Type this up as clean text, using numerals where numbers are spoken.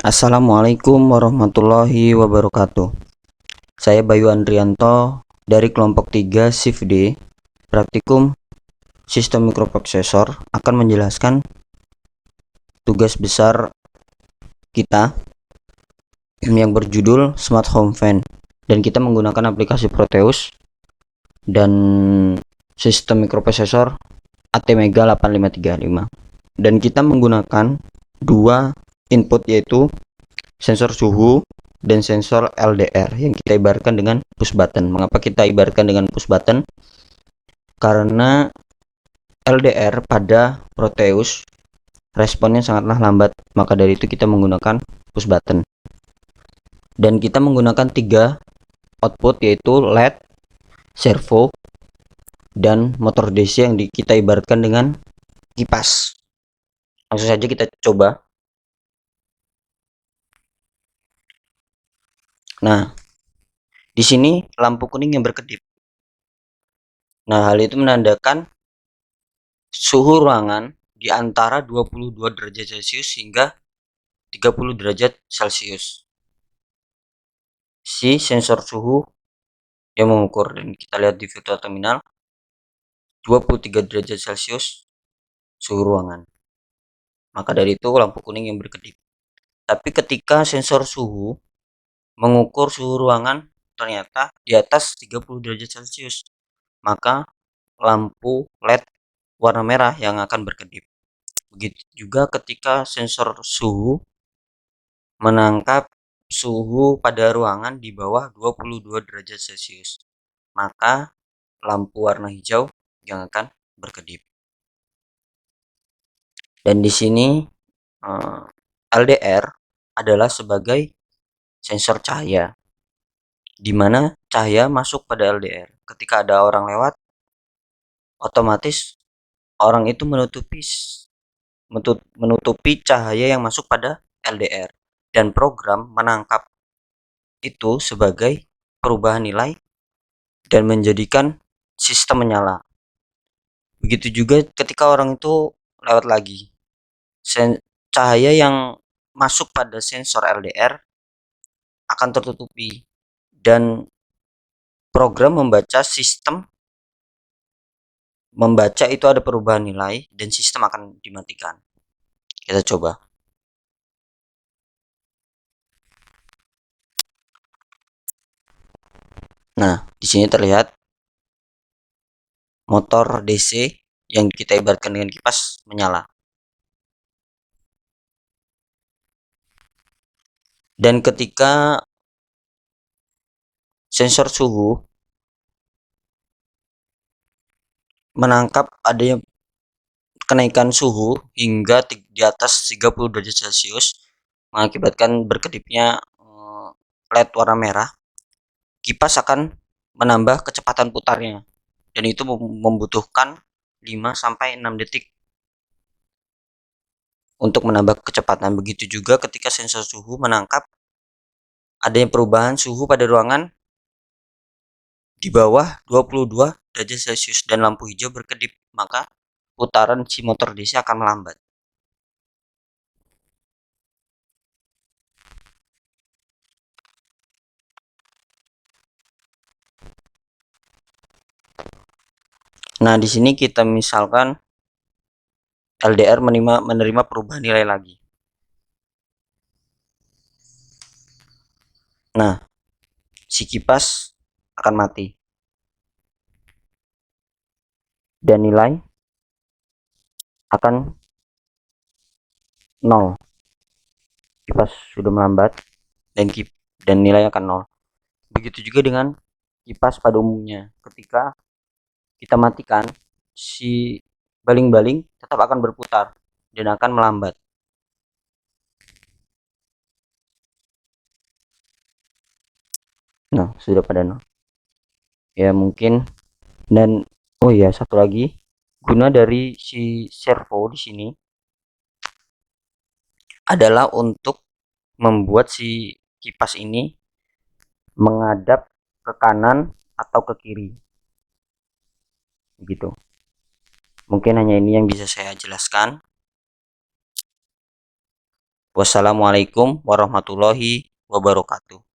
Assalamualaikum warahmatullahi wabarakatuh. Saya Bayu Andrianto dari kelompok 3 Shift D, Praktikum Sistem Mikroprosesor akan menjelaskan tugas besar kita yang berjudul Smart Home Fan, dan kita menggunakan aplikasi Proteus dan sistem mikroprosesor ATmega 8535, dan kita menggunakan dua input, yaitu sensor suhu dan sensor LDR yang kita ibaratkan dengan push button. Mengapa kita ibaratkan dengan push button? Karena LDR pada Proteus responnya sangatlah lambat, maka dari itu kita menggunakan push button. Dan kita menggunakan 3 output, yaitu LED, servo, dan motor DC yang kita ibaratkan dengan kipas. Langsung saja kita coba. Nah, di sini lampu kuning yang berkedip. Nah, hal itu menandakan suhu ruangan di antara 22 derajat Celcius hingga 30 derajat Celcius. Si sensor suhu yang mengukur, dan kita lihat di virtual terminal 23 derajat Celcius suhu ruangan. Maka dari itu lampu kuning yang berkedip. Tapi ketika sensor suhu mengukur suhu ruangan ternyata di atas 30 derajat Celcius, maka lampu LED warna merah yang akan berkedip. Begitu juga ketika sensor suhu menangkap suhu pada ruangan di bawah 22 derajat Celcius, maka lampu warna hijau yang akan berkedip. Dan di sini LDR adalah sebagai sensor cahaya, di mana cahaya masuk pada LDR. Ketika ada orang lewat, otomatis orang itu menutupi cahaya yang masuk pada LDR, dan program menangkap itu sebagai perubahan nilai dan menjadikan sistem menyala. Begitu juga ketika orang itu lewat lagi, cahaya yang masuk pada sensor LDR akan tertutupi, dan program membaca itu ada perubahan nilai, dan sistem akan dimatikan. Kita coba. Nah, di sini terlihat motor DC yang kita ibaratkan dengan kipas menyala. Dan ketika sensor suhu menangkap adanya kenaikan suhu hingga di atas 30 derajat Celcius, mengakibatkan berkedipnya LED warna merah, kipas akan menambah kecepatan putarnya, dan itu membutuhkan 5-6 detik untuk menambah kecepatan. Begitu juga ketika sensor suhu menangkap adanya perubahan suhu pada ruangan di bawah 22 derajat Celcius dan lampu hijau berkedip, maka putaran si motor DC akan melambat. Nah, di sini kita misalkan LDR menerima perubahan nilai lagi. Nah, si kipas akan mati, dan nilai akan 0. Kipas sudah melambat, dan nilai akan 0. Begitu juga dengan kipas pada umumnya. Ketika kita matikan, si baling-baling tetap akan berputar dan akan melambat. Nah, sudah pada 0. Ya mungkin. Dan oh ya, satu lagi, guna dari si servo di sini adalah untuk membuat si kipas ini menghadap ke kanan atau ke kiri. Begitu. Mungkin hanya ini yang bisa saya jelaskan. Wassalamualaikum warahmatullahi wabarakatuh.